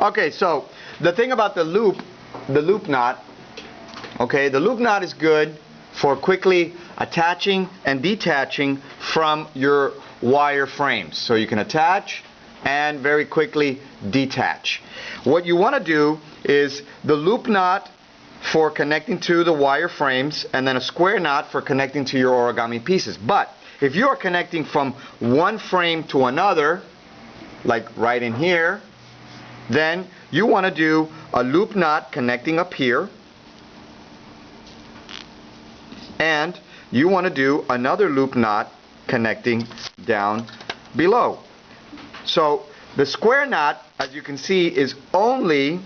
Okay, so the thing about the loop knot, okay, the loop knot is good for quickly attaching and detaching from your wire frames. So you can attach and very quickly detach. What you want to do is the loop knot for connecting to the wire frames, and then a square knot for connecting to your origami pieces. But if you are connecting from one frame to another, like right in here, then you want to do a loop knot connecting up here, and you want to do another loop knot connecting down below. So the square knot, as you can see, is only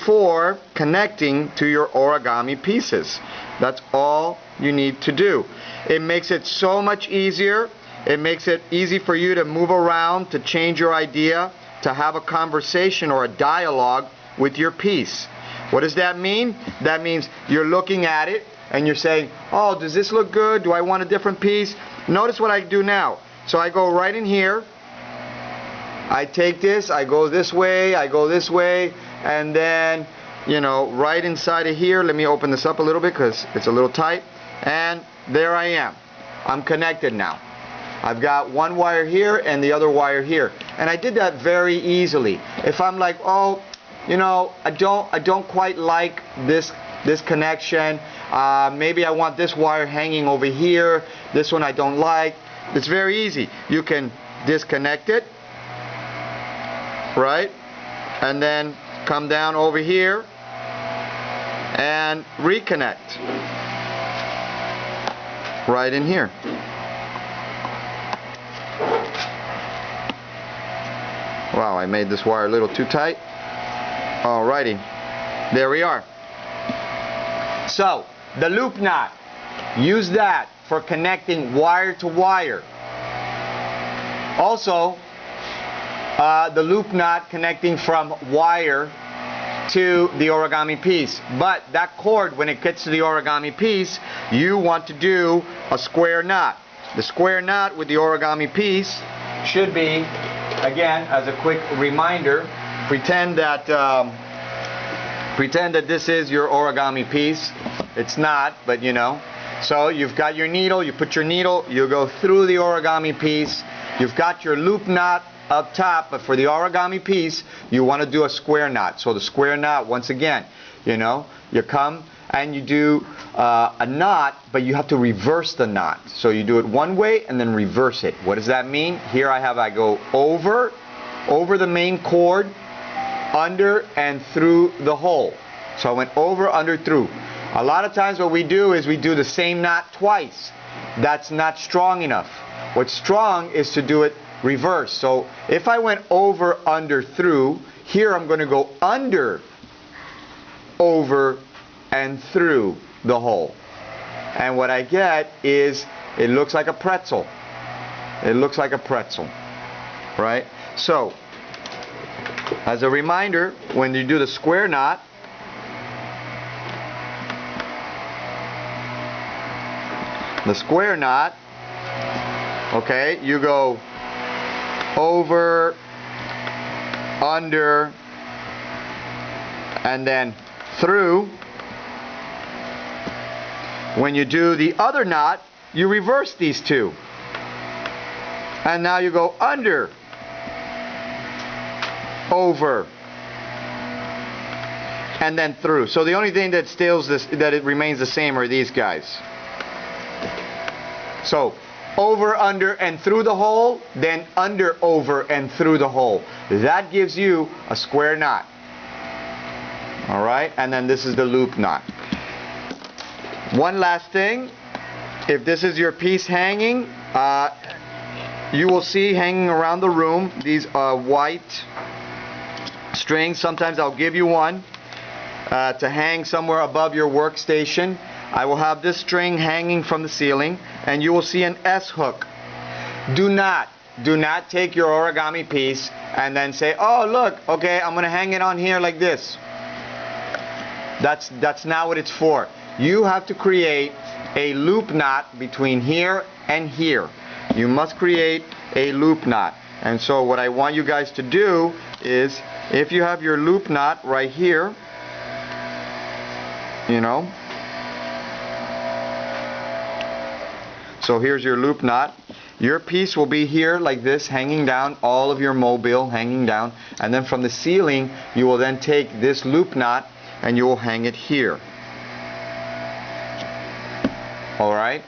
for connecting to your origami pieces. That's all you need to do. It makes it so much easier. It makes it easy for you to move around, to change your idea, to have a conversation or a dialogue with your piece. What does that mean? That means you're looking at it and you're saying, oh, does this look good? Do I want a different piece? Notice what I do now. So I go right in here. I take this, I go this way, and then, you know, right inside of here, let me open this up a little bit because it's a little tight, and there I am. I'm connected now. I've got one wire here and the other wire here, and I did that very easily. If I'm like, oh, you know, I don't quite like this connection, maybe I want this wire hanging over here, this one I don't like, it's very easy. You can disconnect it, right, and then come down over here and reconnect right in here. Wow, I made this wire a little too tight. Alrighty, there we are. So the loop knot, use that for connecting wire to wire. Also, the loop knot connecting from wire to the origami piece. But that cord, when it gets to the origami piece, you want to do a square knot. The square knot with the origami piece should be, again, as a quick reminder, pretend that this is your origami piece. It's not, but you know. So you've got your needle, you put your needle, you go through the origami piece. You've got your loop knot up top, but for the origami piece, you want to do a square knot. So the square knot, once again, you know, you come and you do a knot, but you have to reverse the knot. So you do it one way and then reverse it. What does that mean? Here I go over the main cord, under and through the hole. So I went over, under, through. A lot of times what we do is we do the same knot twice. That's not strong enough. What's strong is to do it reverse. So if I went over, under, through, here I'm going to go under, over, and through the hole. And what I get is, it looks like a pretzel. It looks like a pretzel, right? So, as a reminder, when you do the square knot, okay, you go over, under, and then through. When you do the other knot, you reverse these two. And now you go under, over, and then through. So the only thing that it remains the same are these guys. So over, under, and through the hole, then under, over, and through the hole. That gives you a square knot. Alright, and then this is the loop knot. One last thing, if this is your piece hanging, you will see hanging around the room these white strings. Sometimes I'll give you one to hang somewhere above your workstation. I will have this string hanging from the ceiling, and you will see an S hook. Do not take your origami piece and then say, oh look, okay, I'm going to hang it on here like this. That's not what it's for. You have to create a loop knot between here and here. You must create a loop knot. And so what I want you guys to do is if you have your loop knot right here, you know, so here's your loop knot. Your piece will be here like this, hanging down, all of your mobile hanging down, and then from the ceiling you will then take this loop knot and you will hang it here. Alright?